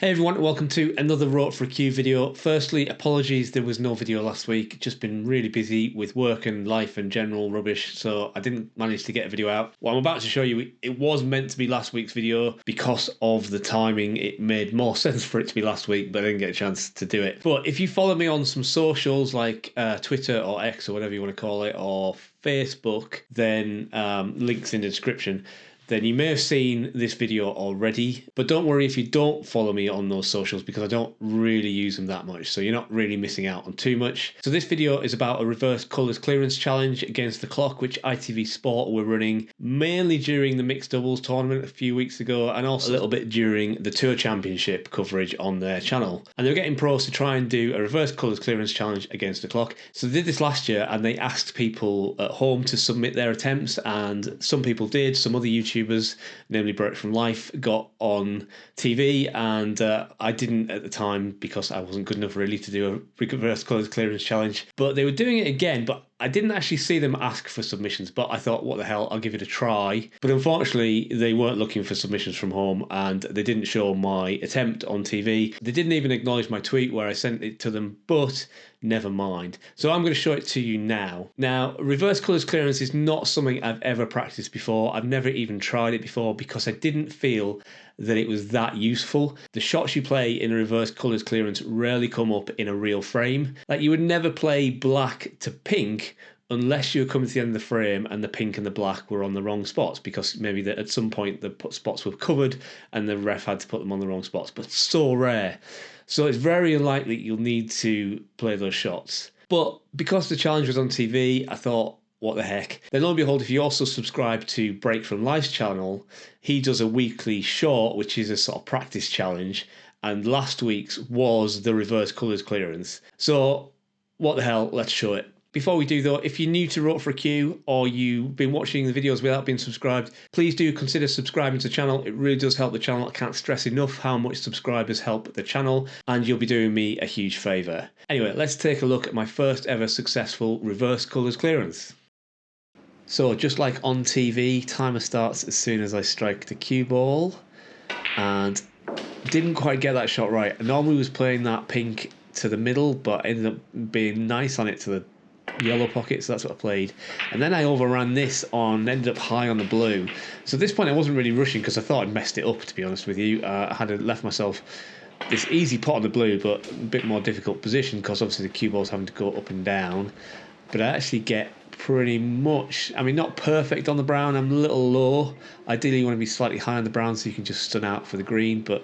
Hey everyone, welcome to another Wrote for a Q video. Firstly, apologies there was no video last week. Just been really busy with work and life and general rubbish, so I didn't manage to get a video out. What I'm about to show you, it was meant to be last week's video. Because of the timing, it made more sense for it to be last week, but I didn't get a chance to do it. But if you follow me on some socials like Twitter or X or whatever you want to call it, or Facebook, then links in the description. Then you may have seen this video already, but don't worry if you don't follow me on those socials because I don't really use them that much, so you're not really missing out on too much. So this video is about a reverse colours clearance challenge against the clock, which ITV Sport were running mainly during the mixed doubles tournament a few weeks ago, and also a little bit during the Tour Championship coverage on their channel. And they're getting pros to try and do a reverse colours clearance challenge against the clock. So they did this last year, and they asked people at home to submit their attempts, and some people did. Some other YouTubers, namely Break From Life, got on TV, and I didn't at the time because I wasn't good enough really to do a reverse colours clearance challenge. But they were doing it again, but I didn't actually see them ask for submissions, but I thought, what the hell, I'll give it a try. But unfortunately, they weren't looking for submissions from home, and they didn't show my attempt on TV. They didn't even acknowledge my tweet where I sent it to them, but never mind. So I'm going to show it to you now. Now, reverse colours clearance is not something I've ever practiced before. I've never even tried it before because I didn't feel that it was that useful. The shots you play in a reverse colours clearance rarely come up in a real frame. Like, you would never play black to pink unless you were coming to the end of the frame and the pink and the black were on the wrong spots, because maybe at some point the spots were covered and the ref had to put them on the wrong spots, but so rare. So it's very unlikely you'll need to play those shots. But because the challenge was on TV, I thought, what the heck. Then lo and behold, if you also subscribe to Break From Life's channel, he does a weekly short, which is a sort of practice challenge, and last week's was the reverse colours clearance. So what the hell, let's show it. Before we do though, if you're new to Wrote for a Q or you've been watching the videos without being subscribed, please do consider subscribing to the channel. It really does help the channel. I can't stress enough how much subscribers help the channel, and you'll be doing me a huge favour. Anyway, let's take a look at my first ever successful reverse colours clearance. So just like on TV, timer starts as soon as I strike the cue ball, and didn't quite get that shot right. I normally was playing that pink to the middle, but ended up being nice on it to the yellow pocket, so that's what I played. And then I overran this on, ended up high on the blue. So at this point I wasn't really rushing because I thought I'd messed it up, to be honest with you. I had left myself this easy pot on the blue, but a bit more difficult position because obviously the cue ball's having to go up and down. But I actually get pretty much, I mean, not perfect on the brown, I'm a little low. Ideally you want to be slightly high on the brown so you can just stun out for the green, but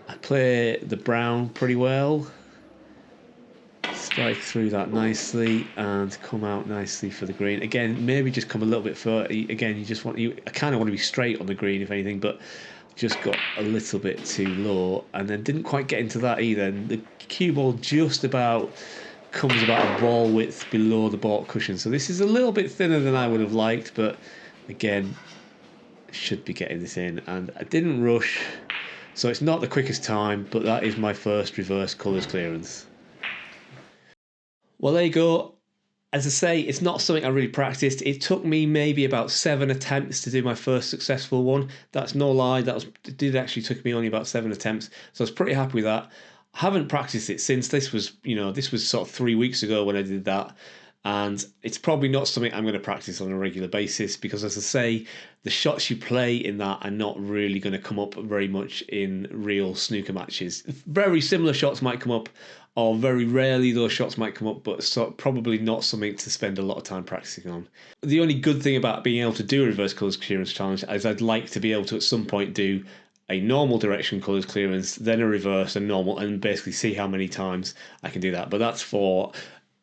I play the brown pretty well. Strike through that nicely and come out nicely for the green. Again, maybe just come a little bit further. Again, I kind of want to be straight on the green if anything, but just got a little bit too low and then didn't quite get into that either. And the cue ball just about comes about a ball width below the baulk cushion. So this is a little bit thinner than I would have liked, but again, should be getting this in. And I didn't rush, so it's not the quickest time, but that is my first reverse colours clearance. Well, there you go. As I say, it's not something I really practiced. It took me maybe about 7 attempts to do my first successful one. That's no lie. It did actually took me only about 7 attempts. So I was pretty happy with that. I haven't practiced it since. This was sort of 3 weeks ago when I did that. And it's probably not something I'm going to practice on a regular basis because, as I say, the shots you play in that are not really going to come up very much in real snooker matches. Very similar shots might come up, or very rarely those shots might come up, but probably not something to spend a lot of time practicing on. The only good thing about being able to do a reverse colours clearance challenge is I'd like to be able to at some point do a normal direction colours clearance, then a reverse and normal, and basically see how many times I can do that. But that's for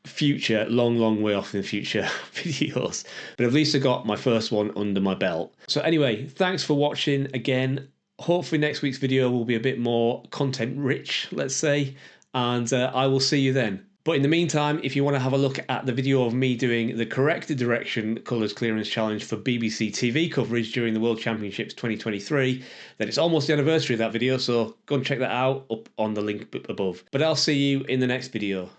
future, long way off in the future videos. But at least I got my first one under my belt. So anyway, thanks for watching again. Hopefully next week's video will be a bit more content rich, let's say, and I will see you then. But in the meantime, if you want to have a look at the video of me doing the correct direction colours clearance challenge for BBC TV coverage during the World Championships 2023, then it's almost the anniversary of that video, so go and check that out up on the link above. But I'll see you in the next video.